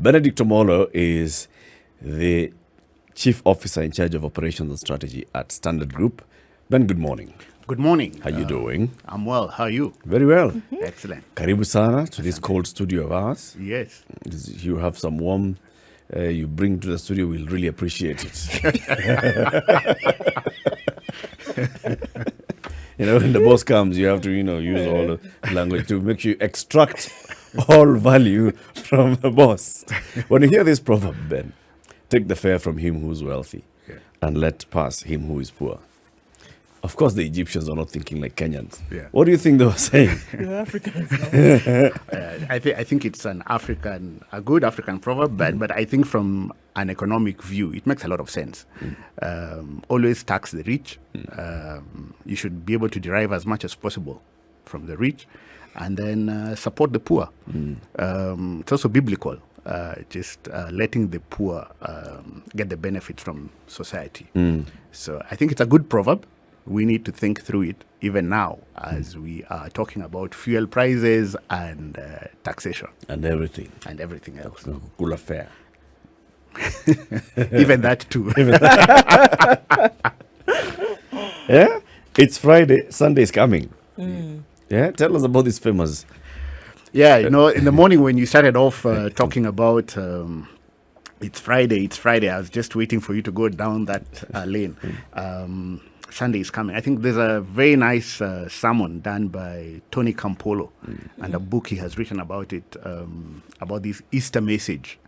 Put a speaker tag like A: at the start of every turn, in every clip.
A: Benedict Omollo is the Chief Officer in charge of Operations and Strategy at Standard Group. Ben, good morning.
B: Good morning.
A: How are you doing?
B: I'm well. How are you?
A: Very well.
B: Excellent.
A: Karibu sana to this cold studio of ours.
B: Yes.
A: You have some warm you bring to the studio. We'll really appreciate it. When the boss comes, you have to, use all the language to make sure you extract all value from the boss. When you hear this proverb, Ben, take the fare from him who's wealthy and let pass him who is poor. Of course, the Egyptians are not thinking like Kenyans.
B: Yeah.
A: What do you think they were saying?
C: You're Africans.
B: I think it's a good African proverb, but I think from an economic view, it makes a lot of sense. Always tax the rich. You should be able to derive as much as possible from the rich, and then support the poor. It's also biblical. Just letting the poor get the benefits from society. So I think it's a good proverb. We need to think through it even now as we are talking about fuel prices and taxation.
A: And everything.
B: And everything else.
A: Cool affair.
B: Even that too.
A: Yeah? It's Friday. Sunday is coming. Yeah? Tell us about this famous.
B: Yeah, in the morning when you started off talking about it's Friday, I was just waiting for you to go down that lane. Sunday is coming. I think there's a very nice sermon done by Tony Campolo and a book he has written about it, about this Easter message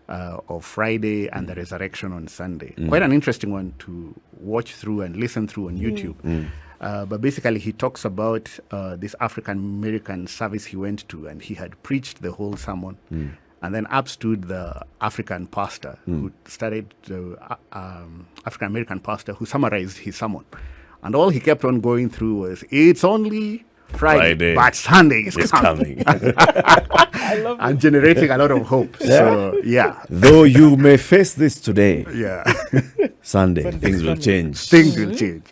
B: of Friday and the resurrection on Sunday. Quite an interesting one to watch through and listen through on YouTube. But basically he talks about this African-American service he went to, and he had preached the whole sermon. And then up stood the African pastor who started, the African-American pastor who summarized his sermon. And all he kept on going through was, it's only Friday. But Sunday is coming.
C: I love it.
B: And generating a lot of hope.
A: Yeah.
B: So, yeah.
A: Though you may face this today,
B: Yeah.
A: Sunday, things will change.
B: Things will change.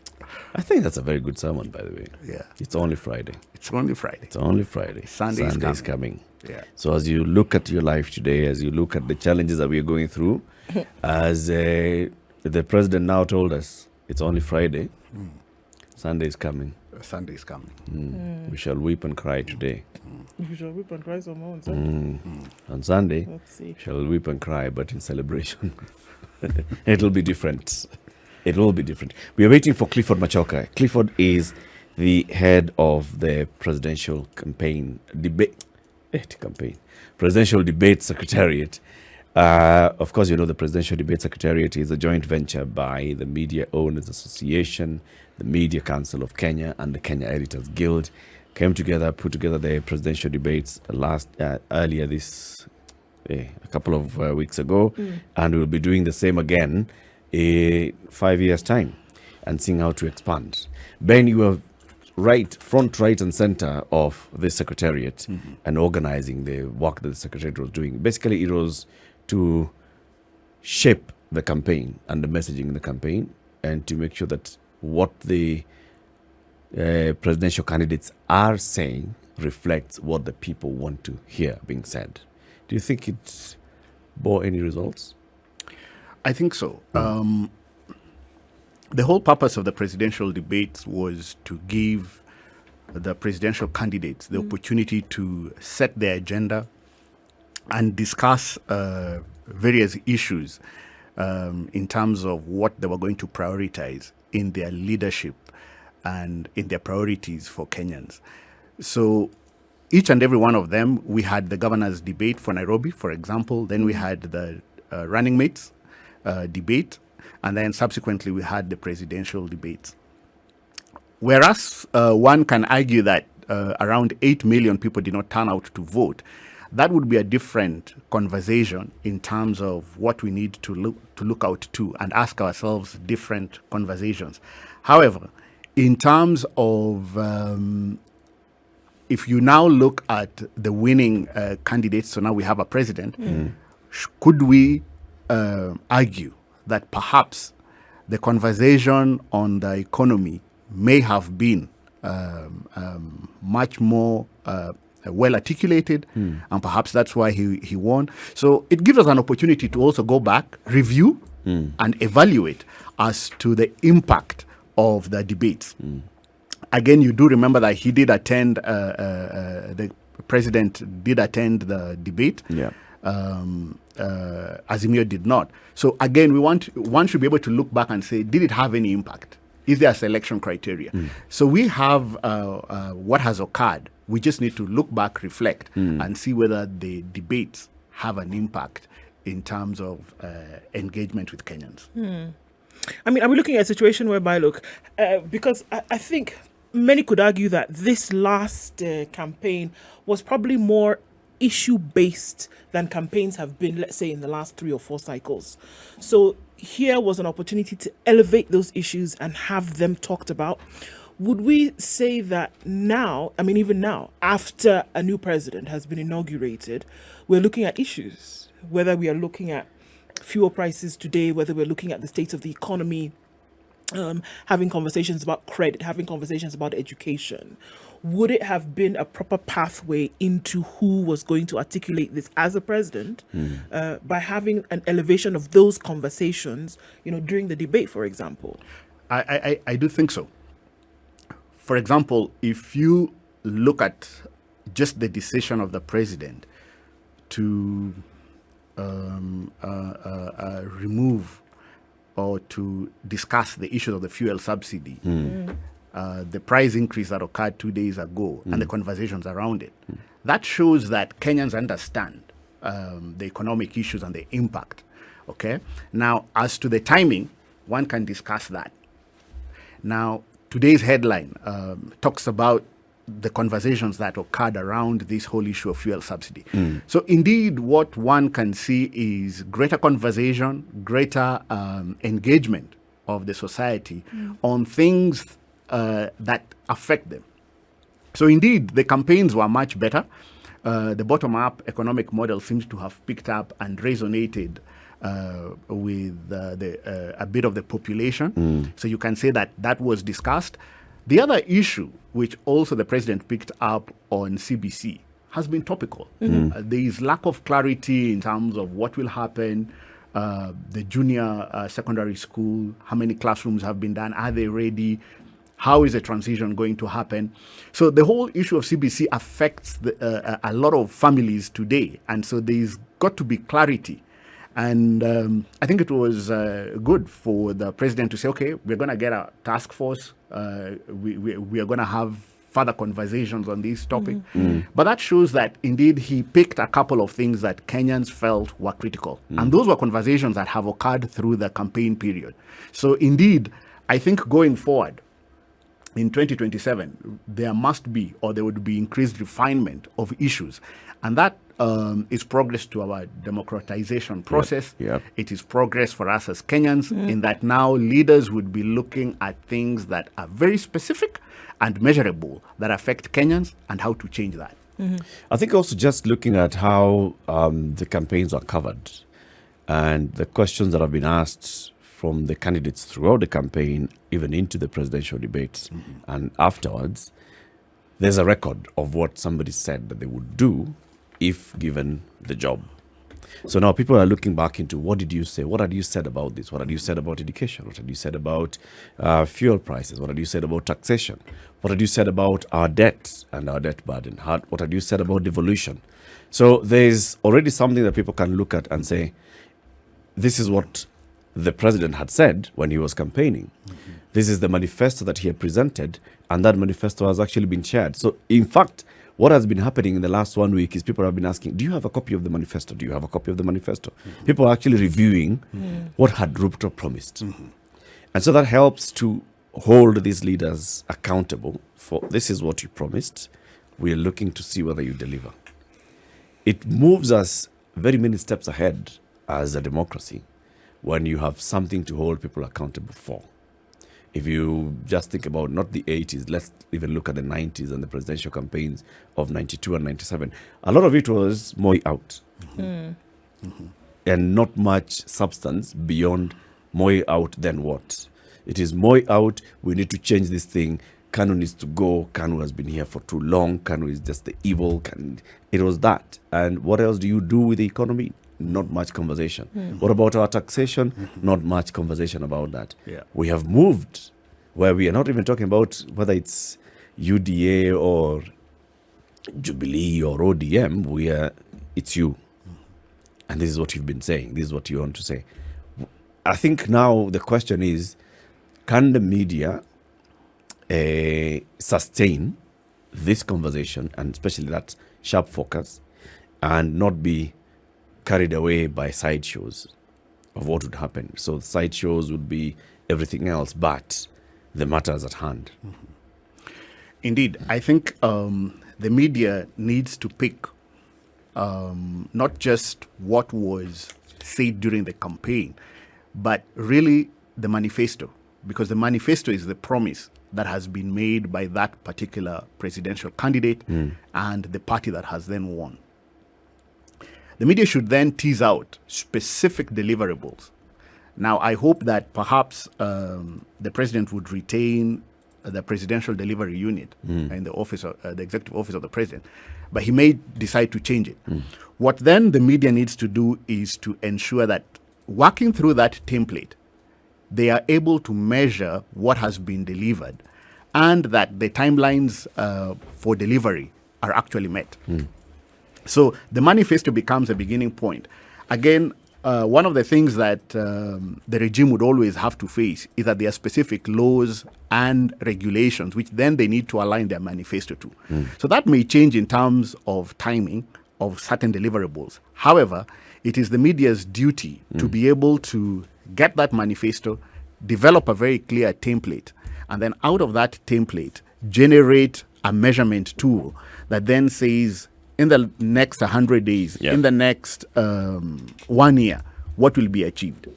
A: I think that's a very good sermon, by the way.
B: Yeah.
A: It's only Friday.
B: It's only Friday.
A: It's only Friday.
B: Sunday is
A: coming.
B: Yeah.
A: So as you look at your life today, as you look at the challenges that we are going through, as the president now told us, it's only Friday. Sunday is coming.
B: Sunday is coming.
A: We shall weep and cry today.
C: You shall weep and cry some more on Sunday.
A: On Sunday,
C: Let's see.
A: shall weep and cry, but in celebration. It'll be different. It will be different. We are waiting for Clifford Machoka. Clifford is the head of the presidential presidential debate secretariat. Of course, the presidential debate secretariat is a joint venture by the Media Owners Association, the Media Council of Kenya, and the Kenya Editors Guild. Came together, put together the presidential debates earlier this a couple of weeks ago, and we'll be doing the same again in 5 years' time and seeing how to expand. Ben, you were front, right, and center of this secretariat and organizing the work that the secretariat was doing. Basically, it was to shape the campaign and the messaging in the campaign, and to make sure that what the presidential candidates are saying reflects what the people want to hear being said. Do you think it bore any results?
B: I think so. The whole purpose of the presidential debates was to give the presidential candidates the opportunity to set their agenda and discuss various issues in terms of what they were going to prioritize in their leadership and in their priorities for Kenyans. So each and every one of them, we had the governor's debate for Nairobi, for example. Then we had the running mates debate. And then subsequently we had the presidential debates. Whereas one can argue that around 8 million people did not turn out to vote, that would be a different conversation in terms of what we need to look out to and ask ourselves different conversations. However, in terms of if you now look at the winning candidates, so now we have a president, could we argue that perhaps the conversation on the economy may have been much more well articulated, and perhaps that's why he won. So it gives us an opportunity to also go back, review, and evaluate as to the impact of the debates. Again, you do remember that he did attend, the president did attend the debate.
A: Yeah.
B: Azimio did not. So again, one should be able to look back and say, did it have any impact? Is there a selection criteria? So we have what has occurred. We just need to look back, reflect, and see whether the debates have an impact in terms of engagement with Kenyans.
C: I mean, are we looking at a situation whereby, look, because I think many could argue that this last campaign was probably more issue-based than campaigns have been, let's say, in the last 3 or 4 cycles. So here was an opportunity to elevate those issues and have them talked about. Would we say that now, I mean, even now, after a new president has been inaugurated, we're looking at issues, whether we are looking at fuel prices today, whether we're looking at the state of the economy, having conversations about credit, having conversations about education? Would it have been a proper pathway into who was going to articulate this as a president by having an elevation of those conversations, during the debate, for example?
B: I do think so. For example, if you look at just the decision of the president to remove or to discuss the issue of the fuel subsidy, the price increase that occurred 2 days ago, and the conversations around it, that shows that Kenyans understand the economic issues and the impact. Okay. Now, as to the timing, one can discuss that. Now, today's headline talks about the conversations that occurred around this whole issue of fuel subsidy. So indeed, what one can see is greater conversation, greater engagement of the society on things that affect them. So indeed, the campaigns were much better. The bottom-up economic model seems to have picked up and resonated with a bit of the population. So you can say that was discussed. The other issue, which also the president picked up on CBC, has been topical. There is lack of clarity in terms of what will happen. The junior secondary school, how many classrooms have been done? Are they ready? How is the transition going to happen? So the whole issue of CBC affects a lot of families today. And so there's got to be clarity. And I think it was good for the president to say, okay, we're going to get a task force. We are going to have further conversations on this topic. But that shows that indeed he picked a couple of things that Kenyans felt were critical. And those were conversations that have occurred through the campaign period. So indeed, I think going forward, in 2027, there must be, or there would be increased refinement of issues. And that is progress to our democratization process.
A: Yep.
B: It is progress for us as Kenyans in that now leaders would be looking at things that are very specific and measurable that affect Kenyans and how to change that.
A: I think also just looking at how the campaigns are covered and the questions that have been asked from the candidates throughout the campaign, even into the presidential debates and afterwards, there's a record of what somebody said that they would do if given the job. So now people are looking back into what did you say? What had you said about this? What had you said about education? What had you said about fuel prices? What had you said about taxation? What had you said about our debt and our debt burden? What had you said about devolution? So there's already something that people can look at and say, this is what the president had said when he was campaigning. This is the manifesto that he had presented, and that manifesto has actually been shared. So in fact, what has been happening in the last 1 week is people have been asking, do you have a copy of the manifesto? Do you have a copy of the manifesto? People are actually reviewing what had Ruto promised. And so that helps to hold these leaders accountable for this is what you promised. We are looking to see whether you deliver. It moves us very many steps ahead as a democracy when you have something to hold people accountable for. If you just think about not the 80s, let's even look at the 90s and the presidential campaigns of 92 and 97. A lot of it was more out. And not much substance beyond more out than what. It is more out, we need to change this thing. Kanu needs to go. Kanu has been here for too long. Kanu is just the evil. It was that. And what else do you do with the economy? Not much conversation. What about our taxation? Not much conversation about that.
B: Yeah.
A: We have moved where we are not even talking about whether it's UDA or Jubilee or ODM. It's you. And this is what you've been saying. This is what you want to say. I think now the question is, can the media sustain this conversation, and especially that sharp focus, and not be carried away by sideshows of what would happen? So the sideshows would be everything else but the matters at hand.
B: Indeed, I think the media needs to pick not just what was said during the campaign, but really the manifesto, because the manifesto is the promise that has been made by that particular presidential candidate and the party that has then won. The media should then tease out specific deliverables. Now, I hope that perhaps the president would retain the presidential delivery unit in the office, the executive office of the president, but he may decide to change it. What then the media needs to do is to ensure that working through that template, they are able to measure what has been delivered and that the timelines for delivery are actually met. So the manifesto becomes a beginning point. Again, one of the things that the regime would always have to face is that there are specific laws and regulations which then they need to align their manifesto to. So that may change in terms of timing of certain deliverables. However, it is the media's duty to be able to get that manifesto, develop a very clear template, and then out of that template, generate a measurement tool that then says, in the next 100 days, in the next 1 year, what will be achieved?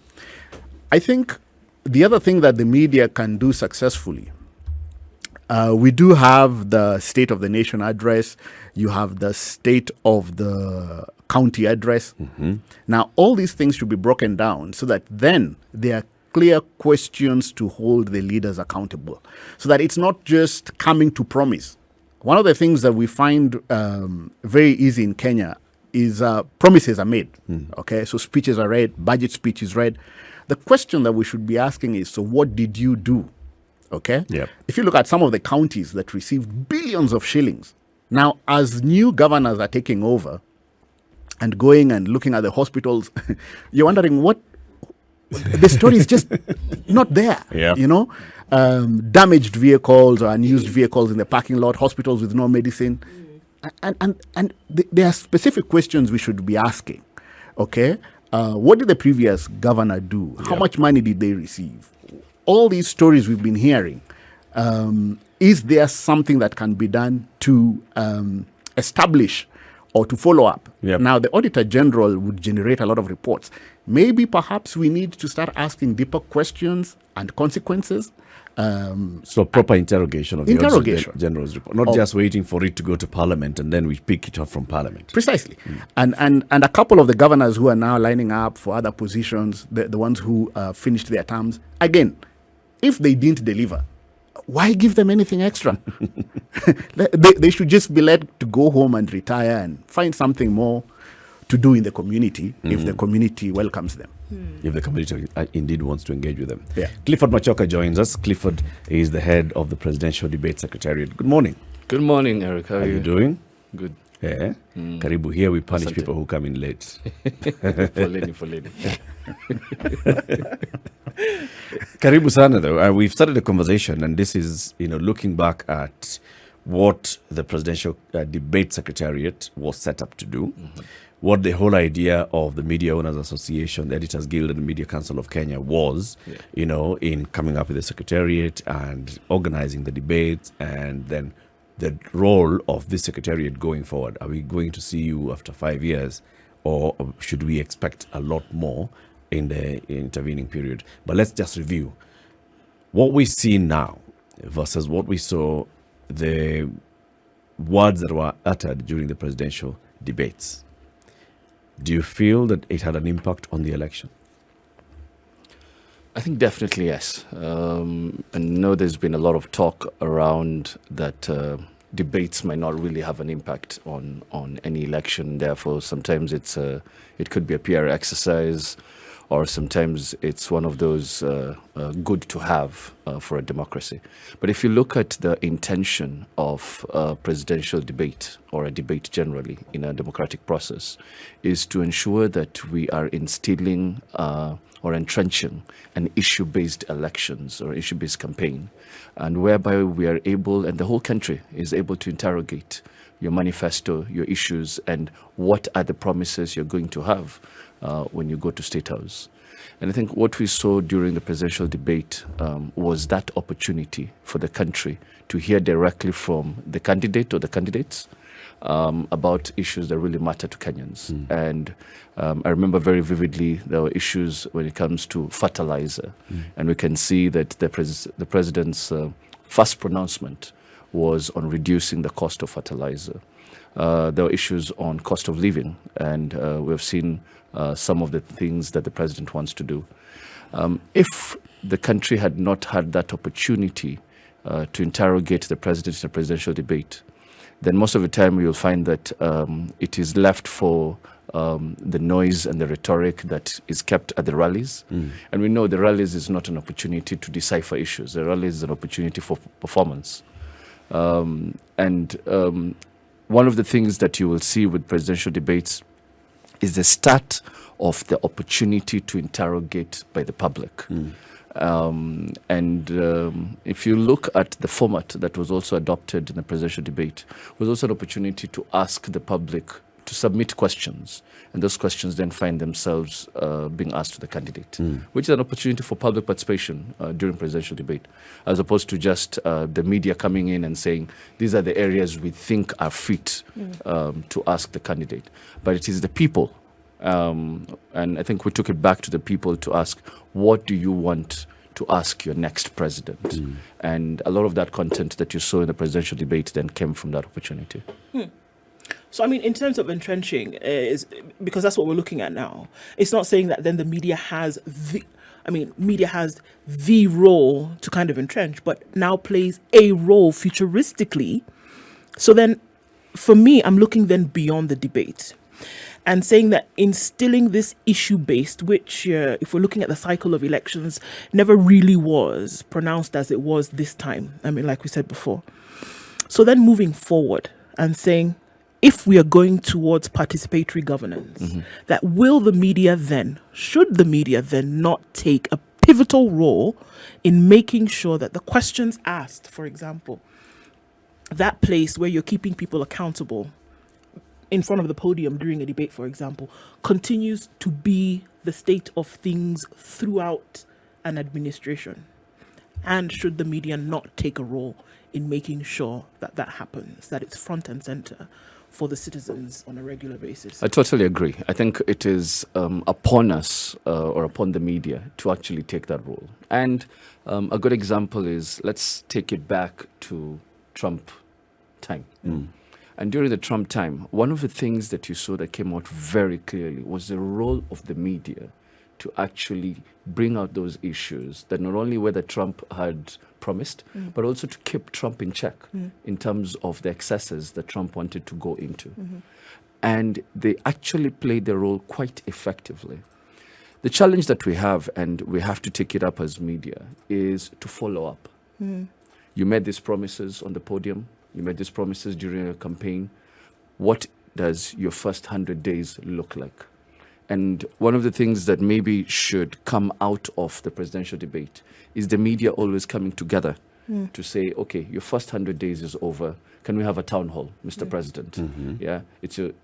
B: I think the other thing that the media can do successfully, we do have the State of the Nation address, you have the State of the County address. Now, all these things should be broken down so that then there are clear questions to hold the leaders accountable, so that it's not just coming to promise. One of the things that we find very easy in Kenya is promises are made. Okay, so speeches are read, budget speech is read. The question that we should be asking is, so what did you do? Okay, if you look at some of the counties that received billions of shillings, now as new governors are taking over and going and looking at the hospitals, you're wondering what the story is just not there. You know, damaged vehicles or unused vehicles in the parking lot, hospitals with no medicine. And there are specific questions we should be asking. Okay, what did the previous governor do? How much money did they receive? All these stories we've been hearing, is there something that can be done to establish or to follow up? Now, the Auditor General would generate a lot of reports. Maybe perhaps we need to start asking deeper questions and consequences.
A: So proper interrogation of the Auditor General's report, not just waiting for it to go to Parliament and then we pick it up from Parliament.
B: Precisely. And a couple of the governors who are now lining up for other positions, the ones who finished their terms, again, if they didn't deliver, why give them anything extra? They should just be let to go home and retire and find something more to do in the community if the community welcomes them.
A: If the community indeed wants to engage with them. Clifford Machoka joins us. Clifford is the head of the Presidential Debate Secretariat. Good morning.
D: Good morning, Eric. How are you
A: doing?
D: Good.
A: Yeah. Karibu, here we punish people who come in late.
D: Foleni.
A: Karibu sana though. We've started a conversation and this is, looking back at what the Presidential Debate Secretariat was set up to do. What the whole idea of the Media Owners Association, the Editors Guild and the Media Council of Kenya was, in coming up with the Secretariat and organizing the debates, and then the role of this Secretariat going forward. Are we going to see you after 5 years, or should we expect a lot more in the intervening period? But let's just review what we see now versus what we saw, the words that were uttered during the presidential debates. Do you feel that it had an impact on the election?
D: I think definitely yes. I know there's been a lot of talk around that debates might not really have an impact on any election. Therefore, sometimes it could be a PR exercise, or sometimes it's one of those good to have for a democracy. But if you look at the intention of a presidential debate or a debate generally in a democratic process, is to ensure that we are instilling or entrenching an issue-based elections or issue-based campaign, and whereby we are able, and the whole country is able to interrogate your manifesto, your issues, and what are the promises you're going to have when you go to State House. And I think what we saw during the presidential debate was that opportunity for the country to hear directly from the candidate or the candidates about issues that really matter to Kenyans. And I remember very vividly there were issues when it comes to fertilizer. And we can see that the president's first pronouncement was on reducing the cost of fertilizer. There were issues on cost of living, and we've seen some of the things that the president wants to do. If the country had not had that opportunity to interrogate the president in a presidential debate, then most of the time you'll find that it is left for the noise and the rhetoric that is kept at the rallies. And we know the rallies is not an opportunity to decipher issues. The rallies is an opportunity for performance. One of the things that you will see with presidential debates is the start of the opportunity to interrogate by the public. If you look at the format that was also adopted in the presidential debate, was also an opportunity to ask the public to submit questions, and those questions then find themselves being asked to the candidate, which is an opportunity for public participation during presidential debate, as opposed to just the media coming in and saying, these are the areas we think are fit to ask the candidate. But it is the people, and I think we took it back to the people to ask, what do you want to ask your next president? And a lot of that content that you saw in the presidential debate then came from that opportunity.
C: So, I mean, in terms of entrenching, is because that's what we're looking at now. It's not saying that then the media has media has the role to kind of entrench, but now plays a role futuristically. So then, for me, I'm looking then beyond the debate and saying that instilling this issue-based, which, if we're looking at the cycle of elections, never really was pronounced as it was this time. I mean, like we said before. So then moving forward and saying, if we are going towards participatory governance, that should the media then not take a pivotal role in making sure that the questions asked, for example, that place where you're keeping people accountable in front of the podium during a debate, for example, continues to be the state of things throughout an administration? And should the media not take a role in making sure that that happens, that it's front and center for the citizens on a regular basis?
D: I totally agree. I think it is upon us or upon the media to actually take that role. And a good example is, let's take it back to Trump time. And during the Trump time, one of the things that you saw that came out very clearly was the role of the media to actually bring out those issues that not only whether Trump had promised, but also to keep Trump in check in terms of the excesses that Trump wanted to go into. And they actually played their role quite effectively. The challenge that we have, and we have to take it up as media, is to follow up. You made these promises on the podium. You made these promises during a campaign. What does your first 100 days look like? And one of the things that maybe should come out of the presidential debate is the media always coming together to say, okay, your first 100 days is over. Can we have a town hall, Mr. President? Yeah,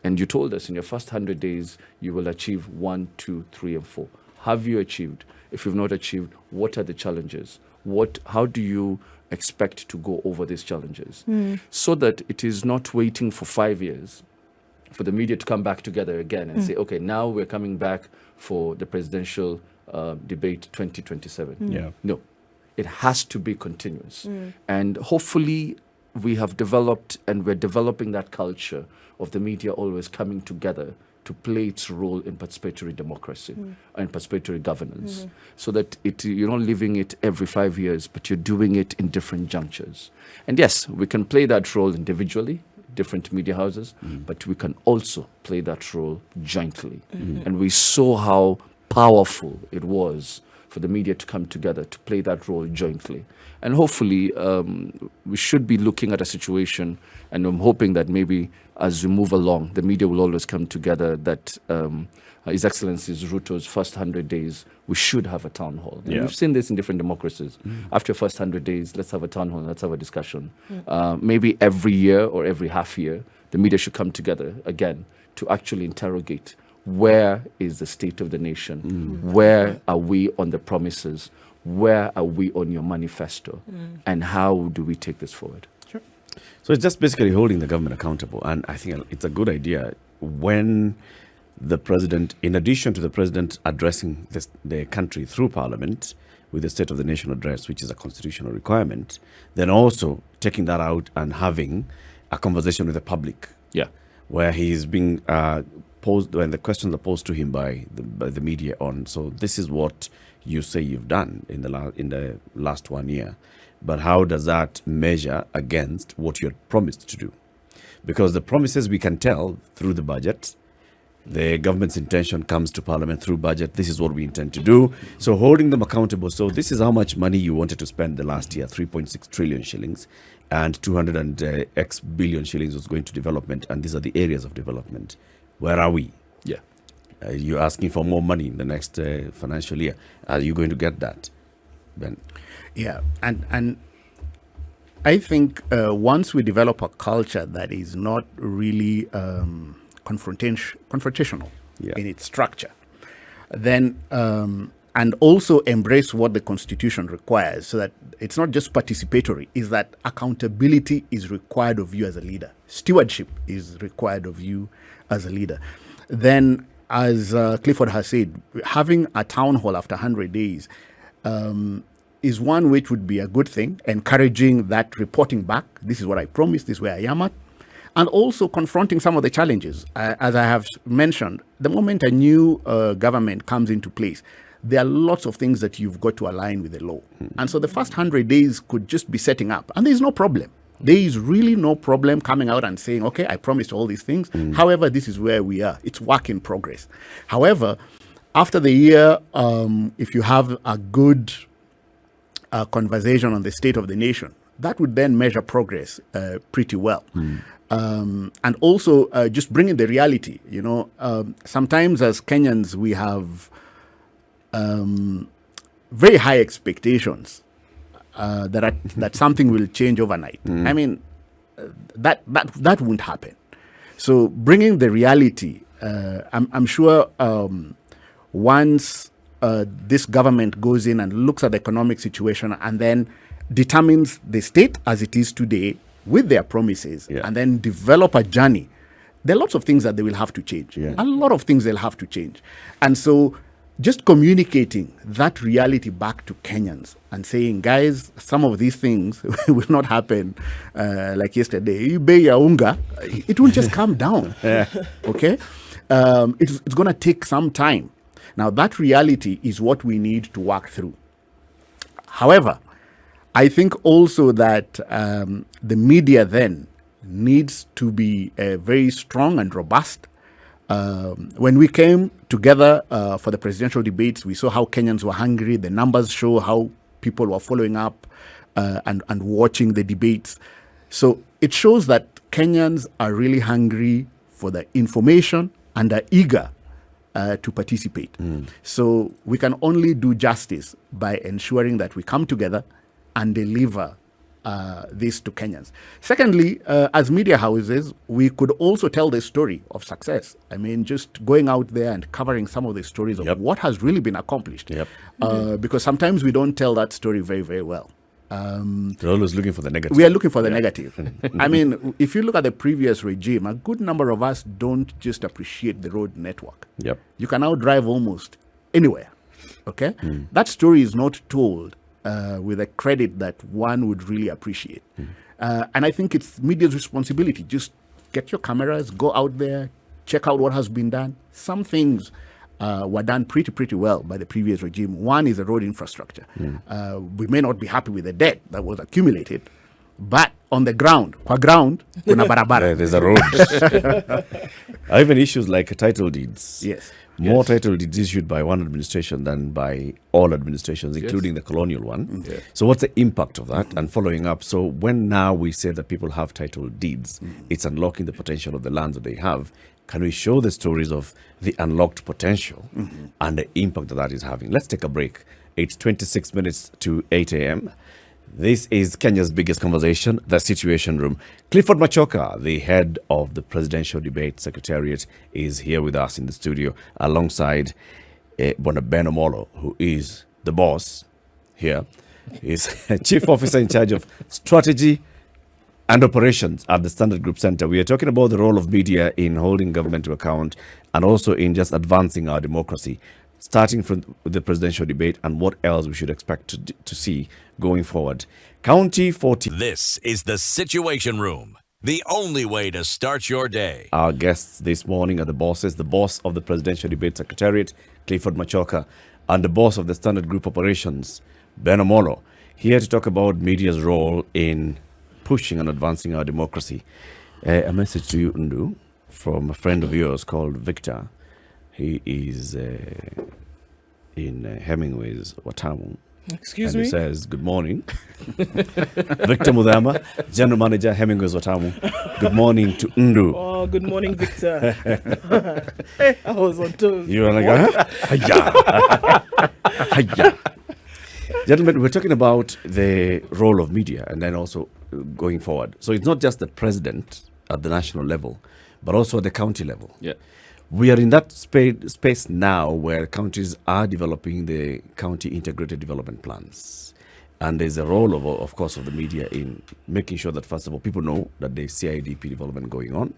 D: and you told us in your first 100 days, you will achieve 1, 2, 3, and 4. Have you achieved? If you've not achieved, what are the challenges? How do you expect to go over these challenges? So that it is not waiting for 5 years for the media to come back together again and say, okay, now we're coming back for the presidential debate 2027.
A: Yeah.
D: No, it has to be continuous. And hopefully we have developed, and we're developing that culture of the media always coming together to play its role in participatory democracy and participatory governance, so that you're not living it every 5 years, but you're doing it in different junctures. And yes, we can play that role individually, different media houses, but we can also play that role jointly. And we saw how powerful it was for the media to come together to play that role jointly. And hopefully, we should be looking at a situation, and I'm hoping that maybe as we move along, the media will always come together, that His Excellency's Ruto's first 100 days, we should have a town hall. And we've seen this in different democracies. After first 100 days, let's have a town hall, let's have a discussion. Maybe every year or every half year, the media should come together again to actually interrogate, where is the state of the nation? Where are we on the promises? Where are we on your manifesto? And how do we take this forward?
A: Sure. So it's just basically holding the government accountable. And I think it's a good idea when the president, in addition to the president addressing the country through parliament with the State of the Nation address, which is a constitutional requirement, then also taking that out and having a conversation with the public.
D: Yeah.
A: Where he's being posed, when the questions are posed to him by the media on, so this is what you say you've done in the last 1 year, but how does that measure against what you had promised to do? Because the promises we can tell through the budget, the government's intention comes to parliament through budget, this is what we intend to do. So holding them accountable, so this is how much money you wanted to spend the last year, 3.6 trillion shillings, and 200 and X billion shillings was going to development, and these are the areas of development. Where are we?
D: Yeah.
A: You're asking for more money in the next financial year. Are you going to get that, Ben?
B: Yeah, and I think once we develop a culture that is not really confrontational in its structure, then and also embrace what the Constitution requires, so that it's not just participatory, is that accountability is required of you as a leader. Stewardship is required of you as a leader. Then, as Clifford has said, having a town hall after 100 days is one which would be a good thing, encouraging that reporting back. This is what I promised, this is where I am at. And also confronting some of the challenges. As I have mentioned, the moment a new government comes into place, there are lots of things that you've got to align with the law. And so the first 100 days could just be setting up, and there's no problem. There is really no problem coming out and saying, okay, I promised all these things. However, this is where we are. It's work in progress. However, after the year, if you have a good conversation on the state of the nation, that would then measure progress pretty well. And also just bringing the reality, sometimes as Kenyans, we have very high expectations that something will change overnight. I mean, that won't happen. So bringing the reality, I'm sure once this government goes in and looks at the economic situation and then determines the state as it is today with their promises, and then develop a journey, there are lots of things that they will have to change. A lot of things they'll have to change. And so just communicating that reality back to Kenyans and saying, guys, some of these things will not happen like yesterday. You pay your unga, it will just come down. Okay? It's going to take some time. Now, that reality is what we need to work through. However, I think also that the media then needs to be very strong and robust. When we came together for the presidential debates, we saw how Kenyans were hungry. The numbers show how people were following up and watching the debates. So it shows that Kenyans are really hungry for the information and are eager to participate. So we can only do justice by ensuring that we come together and deliver this to Kenyans. Secondly, as media houses, we could also tell the story of success. I mean, just going out there and covering some of the stories of what has really been accomplished. Because sometimes we don't tell that story very, very well.
A: They're always looking for the negative.
B: We are looking for the negative. I mean, if you look at the previous regime, a good number of us don't just appreciate the road network. You can now drive almost anywhere. Okay? That story is not told with a credit that one would really appreciate. And I think it's media's responsibility. Just get your cameras, go out there, check out what has been done. Some things were done pretty well by the previous regime. One is the road infrastructure. We may not be happy with the debt that was accumulated, but on the ground, kuna barabara.
A: There's a road. Even issues like title deeds.
B: Yes.
A: More title deeds issued by one administration than by all administrations, including the colonial one.
B: Yes.
A: So what's the impact of that? And following up, so when now we say that people have title deeds, it's unlocking the potential of the lands that they have. Can we show the stories of the unlocked potential and the impact that is having? Let's take a break. It's 26 minutes to 8 a.m. This is Kenya's biggest conversation, The Situation Room. Clifford Machoka, the head of the Presidential Debate Secretariat, is here with us in the studio alongside Ben Omollo, who is the boss here. He's Chief Officer in charge of Strategy and Operations at the Standard Group Center. We are talking about the role of media in holding government to account and also in just advancing our democracy, starting from the presidential debate and what else we should expect to see going forward. County 40.
E: This is the Situation Room, the only way to start your day.
A: Our guests this morning are the bosses, the boss of the Presidential Debate Secretariat, Clifford Machoka, and the boss of the Standard Group Operations, Ben Omollo, here to talk about media's role in pushing and advancing our democracy. A message to you, Ndu, from a friend of yours called Victor. He is in Hemingway's Watamu.
C: Excuse
A: and
C: me?
A: He says, good morning. Victor Mudhama, General Manager, Hemingway's Watamu. Good morning to Ndu.
C: Oh, good morning, Victor. Hey, I was on toes.
A: You want to go? Hiya. Hiya. Gentlemen, we're talking about the role of media and then also going forward. So it's not just the president at the national level, but also at the county level.
D: Yeah.
A: We are in that space now where counties are developing the county integrated development plans. And there's a role, of course, of the media in making sure that, first of all, people know that there's CIDP development going on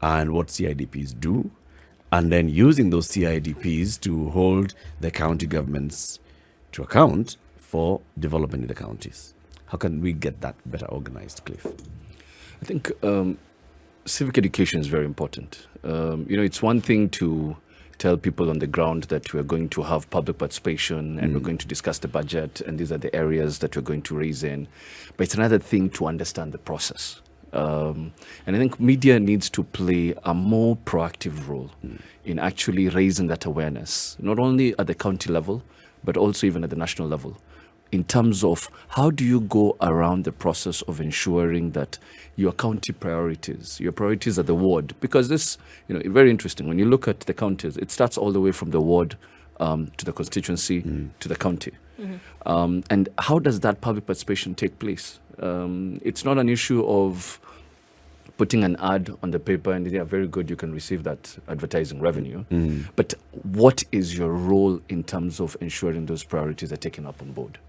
A: and what CIDPs do, and then using those CIDPs to hold the county governments to account for development in the counties. How can we get that better organized, Cliff?
D: I think civic education is very important. It's one thing to tell people on the ground that we're going to have public participation and we're going to discuss the budget and these are the areas that we're going to raise in. But it's another thing to understand the process. And I think media needs to play a more proactive role in actually raising that awareness, not only at the county level, but also even at the national level, in terms of how do you go around the process of ensuring that your county priorities, your priorities at the ward, because this, very interesting. When you look at the counties, it starts all the way from the ward to the constituency to the county. And how does that public participation take place? It's not an issue of putting an ad on the paper and very good, you can receive that advertising revenue. But what is your role in terms of ensuring those priorities are taken up on board?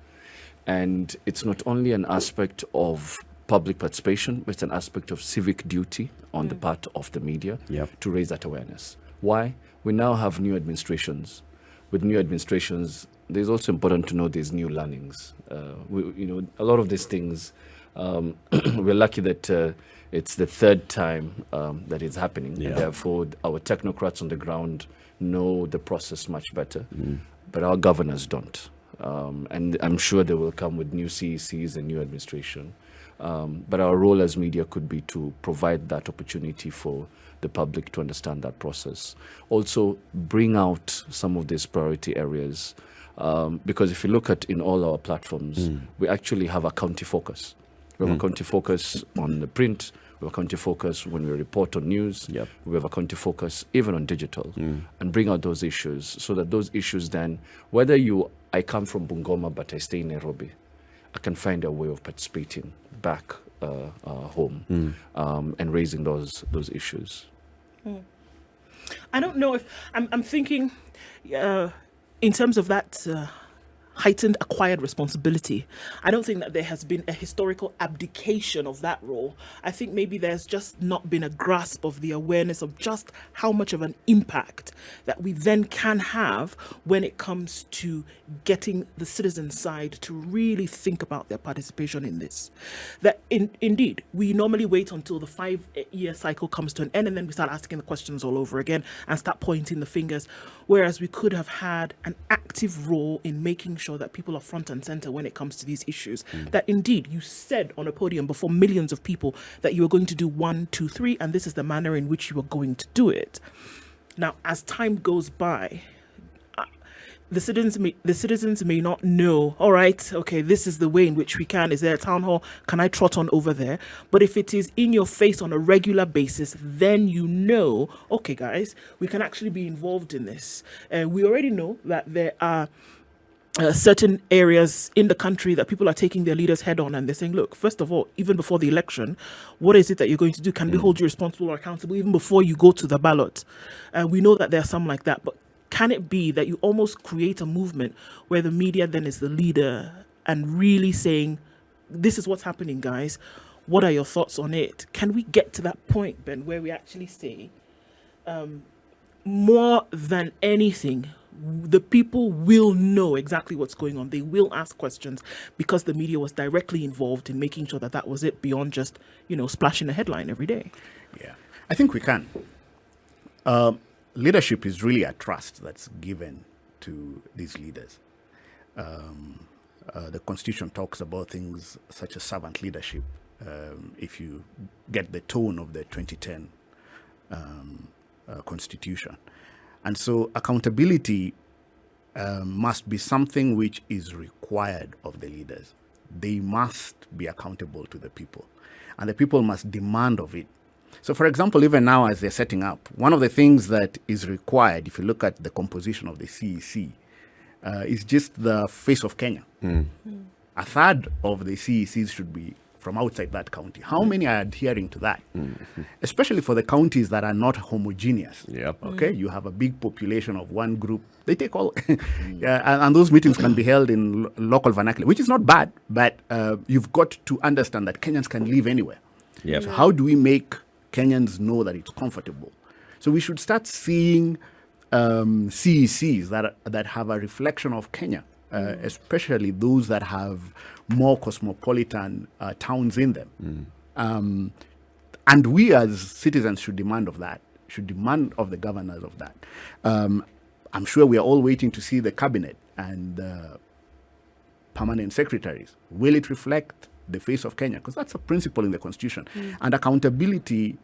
D: And it's not only an aspect of public participation, but it's an aspect of civic duty on the part of the media to raise that awareness. Why? We now have new administrations. With new administrations, it's also important to know there's new learnings. A lot of these things, we're lucky that it's the third time that it's happening. And therefore, our technocrats on the ground know the process much better, but our governors don't. And I'm sure they will come with new CECs and new administration. But our role as media could be to provide that opportunity for the public to understand that process. Also, bring out some of these priority areas. Because if you look at in all our platforms, we actually have a county focus. We have a county focus on the print. We have a county focus when we report on news. We have a county focus even on digital. And bring out those issues so that those issues then, whether I come from Bungoma but I stay in Nairobi, I can find a way of participating back home and raising those issues.
C: I don't know if I'm thinking in terms of that heightened acquired responsibility. I don't think that there has been a historical abdication of that role. I think maybe there's just not been a grasp of the awareness of just how much of an impact that we then can have when it comes to getting the citizen side to really think about their participation in this. That indeed, we normally wait until the 5-year cycle comes to an end, and then we start asking the questions all over again and start pointing the fingers, whereas we could have had an active role in making sure that people are front and center when it comes to these issues. That indeed, you said on a podium before millions of people that you were going to do 1, 2, 3, and this is the manner in which you were going to do it. Now, as time goes by, the citizens may not know, all right, okay, this is the way in which we can. Is there a town hall? Can I trot on over there? But if it is in your face on a regular basis, then you know, okay, guys, we can actually be involved in this. We already know that there are certain areas in the country that people are taking their leaders head on, and they're saying, look, first of all, even before the election, what is it that you're going to do? Can we hold you responsible or accountable even before you go to the ballot? We know that there are some like that, but can it be that you almost create a movement where the media then is the leader and really saying, this is what's happening, guys. What are your thoughts on it? Can we get to that point, Ben, where we actually say, more than anything, the people will know exactly what's going on. They will ask questions because the media was directly involved in making sure that that was it, beyond just, splashing a headline every day.
B: Yeah, I think we can. Leadership is really a trust that's given to these leaders. The Constitution talks about things such as servant leadership. If you get the tone of the 2010 Constitution. And so accountability must be something which is required of the leaders. They must be accountable to the people, and the people must demand of it. So, for example, even now as they're setting up, one of the things that is required, if you look at the composition of the CEC, is just the face of Kenya. A third of the CECs should be from outside that county. How many are adhering to that? Especially for the counties that are not homogeneous.
A: Yep.
B: Okay, you have a big population of one group. They take all, and those meetings can be held in local vernacular, which is not bad, but you've got to understand that Kenyans can live anywhere.
A: Yep.
B: So how do we make Kenyans know that it's comfortable? So we should start seeing CECs that have a reflection of Kenya, especially those that have more cosmopolitan towns in them. And we as citizens should demand of that, should demand of the governors of that. I'm sure we are all waiting to see the cabinet and permanent secretaries. Will it reflect the face of Kenya? Because that's a principle in the Constitution. And accountability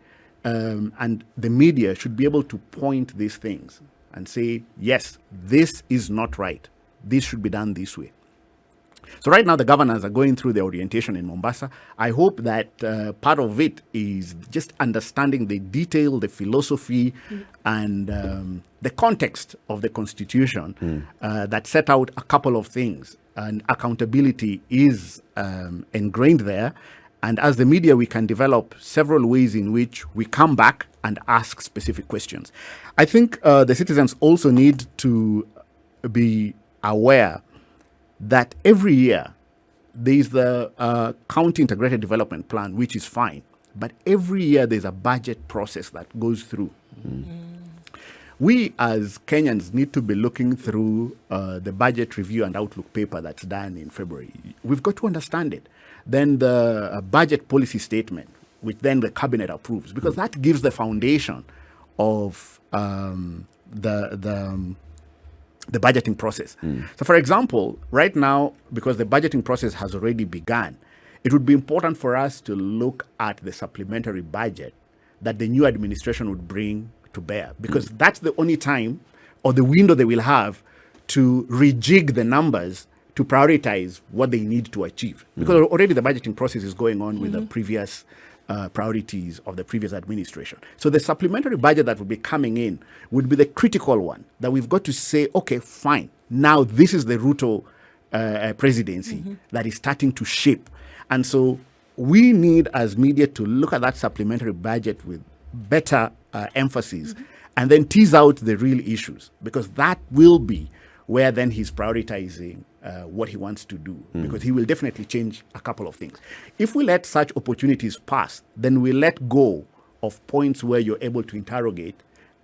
B: and the media should be able to point these things and say, yes, this is not right. This should be done this way. So right now, the governors are going through the orientation in Mombasa. I hope that part of it is just understanding the detail, the philosophy, and the context of the Constitution that set out a couple of things. And accountability is ingrained there. And as the media, we can develop several ways in which we come back and ask specific questions. I think the citizens also need to be aware that every year there's the county integrated development plan, which is fine. But every year there's a budget process that goes through. We as Kenyans need to be looking through the budget review and outlook paper that's done in February. We've got to understand it. Then the budget policy statement, which then the cabinet approves, because that gives the foundation of the budgeting process. So, for example, right now, because the budgeting process has already begun, it would be important for us to look at the supplementary budget that the new administration would bring to bear, because that's the only time or the window they will have to rejig the numbers to prioritize what they need to achieve. Because already the budgeting process is going on with the previous priorities of the previous administration. So the supplementary budget that will be coming in would be the critical one that we've got to say, okay, fine. Now this is the Ruto presidency that is starting to shape. And so we need as media to look at that supplementary budget with better emphasis and then tease out the real issues, because that will be where then he's prioritizing what he wants to do, because he will definitely change a couple of things. If we let such opportunities pass, then we let go of points where you're able to interrogate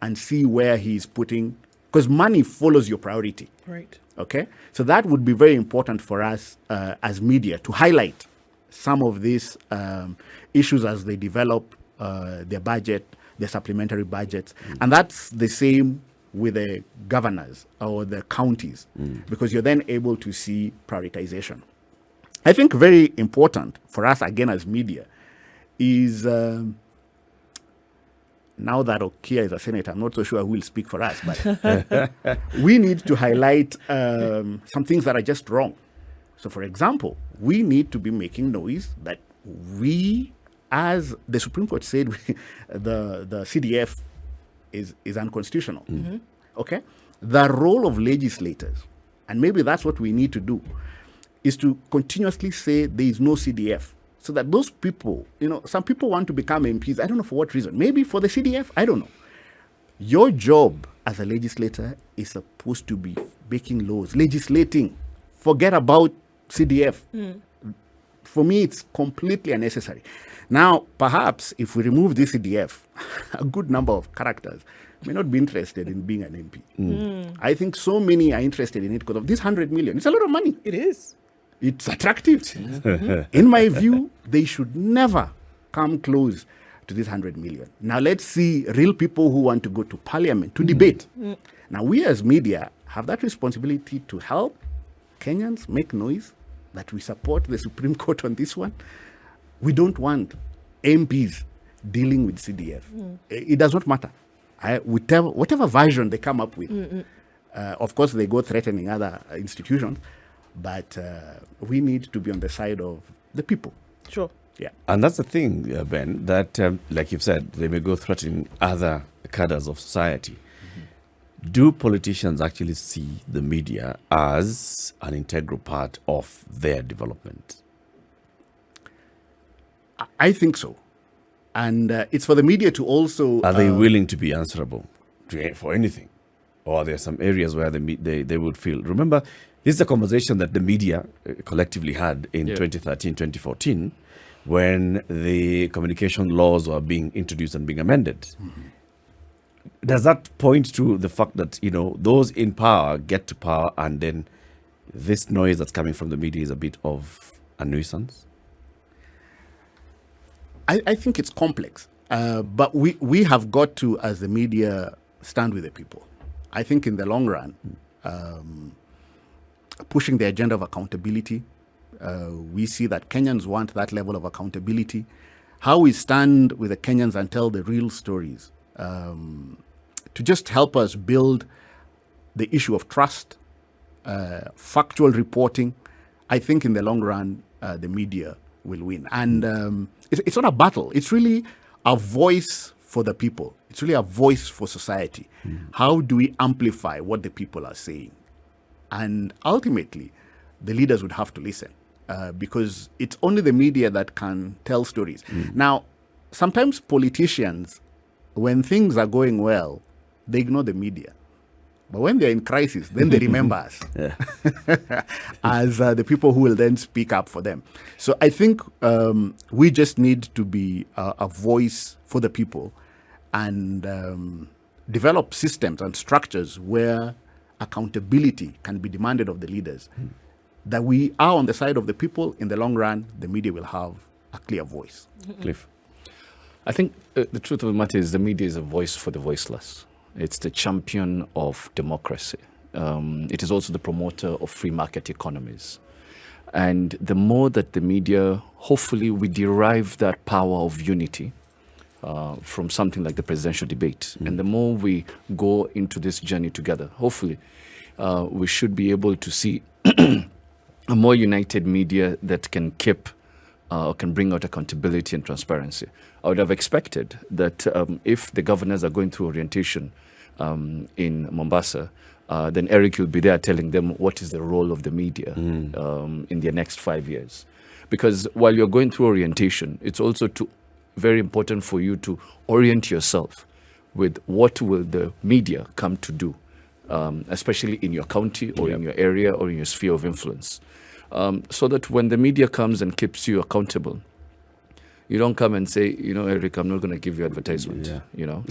B: and see where he's putting, because money follows your priority.
C: Right.
B: Okay? So that would be very important for us as media to highlight some of these issues as they develop their budget, their supplementary budgets. And that's the same with the governors or the counties, because you're then able to see prioritization. I think very important for us, again, as media, is now that Okia is a senator, I'm not so sure who will speak for us, but we need to highlight some things that are just wrong. So, for example, we need to be making noise that we, as the Supreme Court said, the CDF is unconstitutional. Okay? The role of legislators, and maybe that's what we need to do, is to continuously say there is no CDF. So that those people, some people want to become MPs. I don't know for what reason. Maybe for the CDF. I don't know. Your job as a legislator is supposed to be making laws, legislating. Forget about CDF. For me, it's completely unnecessary. Now, perhaps if we remove the CDF, a good number of characters may not be interested in being an MP. I think so many are interested in it because of this 100 million. It's a lot of money.
C: It is.
B: It's attractive. In my view, they should never come close to this 100 million. Now, let's see real people who want to go to parliament to debate. Now, we as media have that responsibility to help Kenyans make noise that we support the Supreme Court on this one. We don't want MPs dealing with CDF. It does not matter. Whatever version they come up with. Of course, they go threatening other institutions. But we need to be on the side of the people.
C: Sure.
B: Yeah.
A: And that's the thing, Ben, that, like you've said, they may go threatening other cadres of society. Do politicians actually see the media as an integral part of their development?
B: I think so. And it's for the media to also...
A: Are they willing to be answerable for anything? Or are there some areas where they would feel... Remember, this is a conversation that the media collectively had in 2013, 2014, when the communication laws were being introduced and being amended. Does that point to the fact that, those in power get to power and then this noise that's coming from the media is a bit of a nuisance?
B: I think it's complex. But we have got to, as the media, stand with the people. I think in the long run, pushing the agenda of accountability, we see that Kenyans want that level of accountability. How we stand with the Kenyans and tell the real stories, to just help us build the issue of trust, factual reporting. I think in the long run, the media will win. And it's not a battle. It's really a voice for the people. It's really a voice for society. How do we amplify what the people are saying? And ultimately, the leaders would have to listen because it's only the media that can tell stories. Now, sometimes politicians, when things are going well, they ignore the media. But when they're in crisis, then they remember us as the people who will then speak up for them. So I think we just need to be a voice for the people and develop systems and structures where accountability can be demanded of the leaders. That we are on the side of the people. In the long run, the media will have a clear voice.
A: Cliff?
D: I think the truth of the matter is the media is a voice for the voiceless. It's the champion of democracy. It is also the promoter of free market economies. And the more that the media, hopefully we derive that power of unity from something like the presidential debate. And the more we go into this journey together, hopefully we should be able to see a more united media that can keep can bring out accountability and transparency. I would have expected that if the governors are going through orientation in Mombasa, then Eric will be there telling them what is the role of the media in the next 5 years. Because while you're going through orientation, it's also very important for you to orient yourself with what will the media come to do especially in your county or in your area or in your sphere of influence. So that when the media comes and keeps you accountable, you don't come and say, Eric, I'm not going to give you advertisement.
A: You're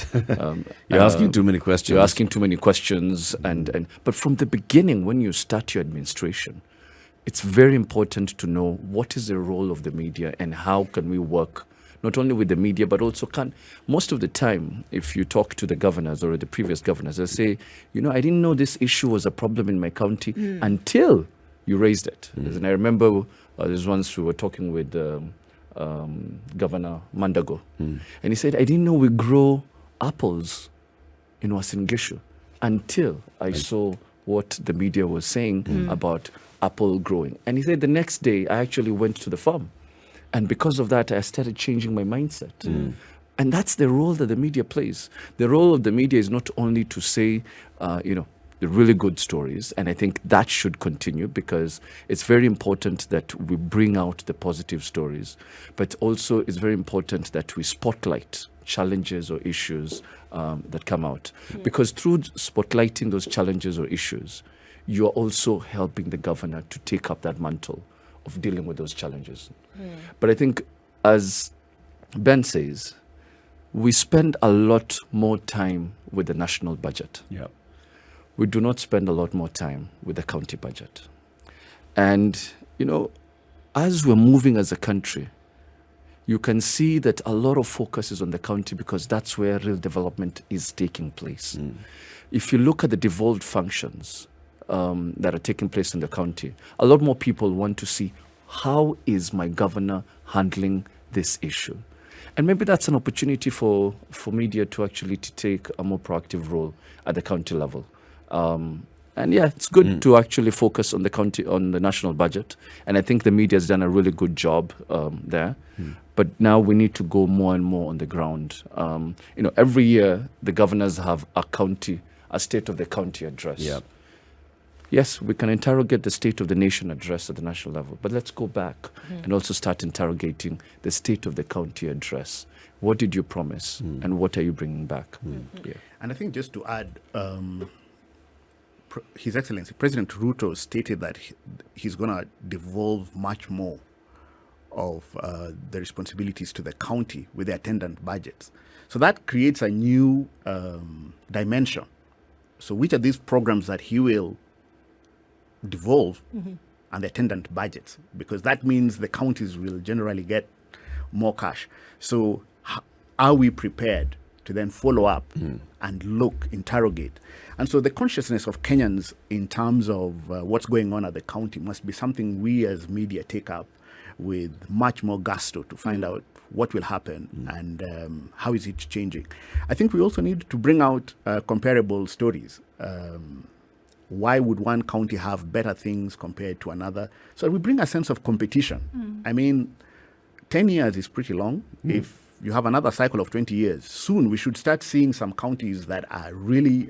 A: asking too many questions.
D: You're asking too many questions. But from the beginning, when you start your administration, it's very important to know what is the role of the media and how can we work not only with the media, but also most of the time, if you talk to the governors or the previous governors, they'll say, I didn't know this issue was a problem in my county until you raised it. And I remember there's once we were talking with Governor Mandago, and he said, I didn't know we grow apples in Wasingishu until I saw what the media was saying about apple growing. And he said the next day I actually went to the farm, and because of that I started changing my mindset. And that's the role that the media plays. The role of the media is not only to say the really good stories, and I think that should continue because it's very important that we bring out the positive stories, but also it's very important that we spotlight challenges or issues that come out, because through spotlighting those challenges or issues, you are also helping the governor to take up that mantle of dealing with those challenges. But I think, as Ben says, we spend a lot more time with the national budget. We do not spend a lot more time with the county budget. And, as we're moving as a country, you can see that a lot of focus is on the county because that's where real development is taking place. If you look at the devolved functions that are taking place in the county, a lot more people want to see, how is my governor handling this issue? And maybe that's an opportunity for media to actually take a more proactive role at the county level. And it's good to actually focus on the national budget. And I think the media has done a really good job there. But now we need to go more and more on the ground. Every year the governors have a state of the county address. Yes, we can interrogate the state of the nation address at the national level, but let's go back and also start interrogating the state of the county address. What did you promise and what are you bringing back?
B: And I think just to add, His Excellency President Ruto stated that he's going to devolve much more of the responsibilities to the county with the attendant budgets. So that creates a new dimension. So which are these programs that he will devolve and the attendant budgets? Because that means the counties will generally get more cash. So are we prepared to then follow up and interrogate? And so the consciousness of Kenyans in terms of what's going on at the county must be something we as media take up with much more gusto to find out what will happen and how is it changing. I think we also need to bring out comparable stories. Why would one county have better things compared to another? So we bring a sense of competition. I mean, 10 years is pretty long. If you have another cycle of 20 years, soon we should start seeing some counties that are really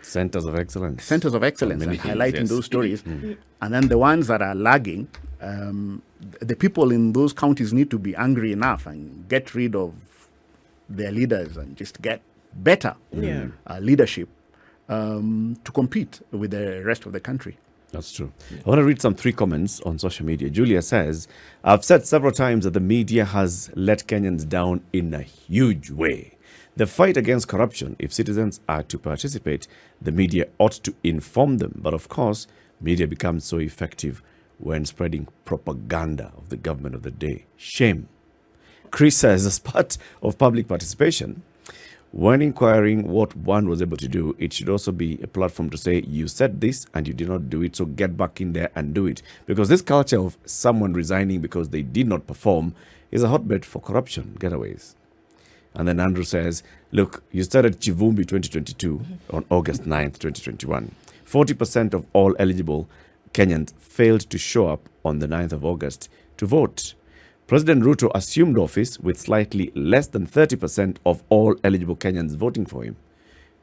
A: centers of excellence
B: and highlighting those stories. And then the ones that are lagging, the people in those counties need to be angry enough and get rid of their leaders and just get better leadership to compete with the rest of the country.
A: That's true. I want to read some 3 comments on social media. Julia says, I've said several times that the media has let Kenyans down in a huge way. The fight against corruption, if citizens are to participate, the media ought to inform them. But of course, media becomes so effective when spreading propaganda of the government of the day. Shame. Chris says, as part of public participation, when inquiring what one was able to do, it should also be a platform to say, you said this and you did not do it, so get back in there and do it. Because this culture of someone resigning because they did not perform is a hotbed for corruption getaways. And then Andrew says, look, you started Chivumbi 2022 on August 9th, 2021. 40% of all eligible Kenyans failed to show up on the 9th of August to vote. President Ruto assumed office with slightly less than 30% of all eligible Kenyans voting for him.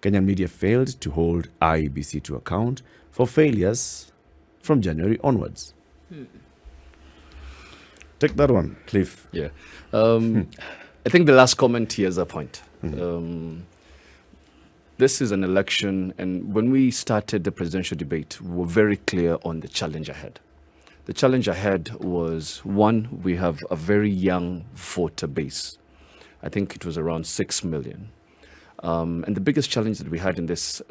A: Kenyan media failed to hold IEBC to account for failures from January onwards. Take that one, Cliff.
D: I think the last comment here is a point. this is an election, and when we started the presidential debate, we were very clear on the challenge ahead. The challenge ahead was, one, we have a very young voter base. I think it was around 6 million. And the biggest challenge that we had in this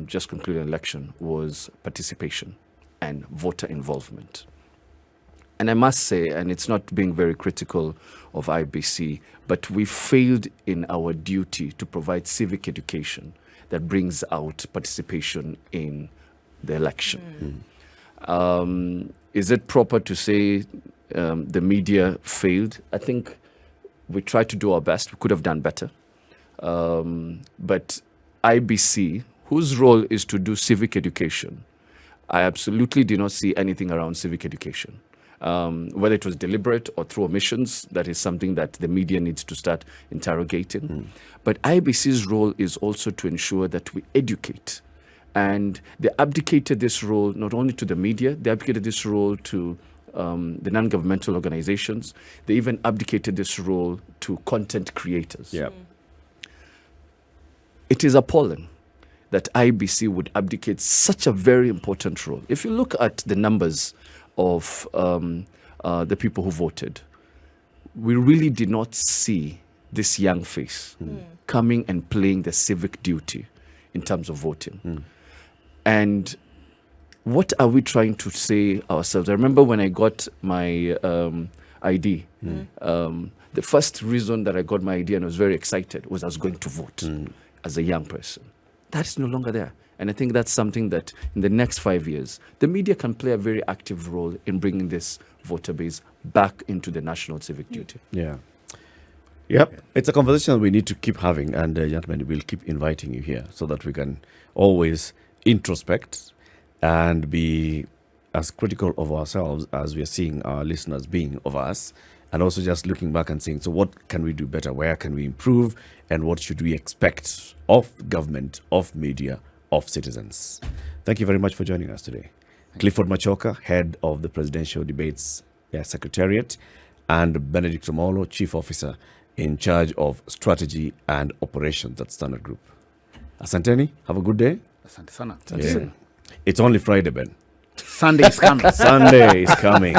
D: just concluded election was participation and voter involvement. And I must say, and it's not being very critical of IBC, but we failed in our duty to provide civic education that brings out participation in the election. Is it proper to say the media failed? I think we tried to do our best. We could have done better. But IBC, whose role is to do civic education, I absolutely do not see anything around civic education. Whether it was deliberate or through omissions, that is something that the media needs to start interrogating. But IBC's role is also to ensure that we educate. And they abdicated this role not only to the media, they abdicated this role to the non-governmental organizations. They even abdicated this role to content creators.
A: Yeah.
D: It is appalling that IBC would abdicate such a very important role. If you look at the numbers of the people who voted, we really did not see this young face coming and playing the civic duty in terms of voting. And what are we trying to say ourselves? I remember when I got my ID, the first reason that I got my ID and I was very excited was I was going to vote as a young person. That is no longer there. And I think that's something that in the next 5 years, the media can play a very active role in bringing this voter base back into the national civic duty.
A: Yeah. Yep. It's a conversation we need to keep having, and gentlemen, we'll keep inviting you here so that we can always introspect and be as critical of ourselves as we are seeing our listeners being of us, and also just looking back and saying, so what can we do better? Where can we improve? And what should we expect of government, of media, of citizens? Thank you very much for joining us today. Clifford Machoka, head of the Presidential Debates Secretariat, and Benedict Omollo, Chief Officer in charge of strategy and operations at Standard Group. Asanteni, have a good day.
B: Asante sana.
A: Yeah. It's only Friday, Ben.
B: Sunday is coming.
A: Sunday is coming.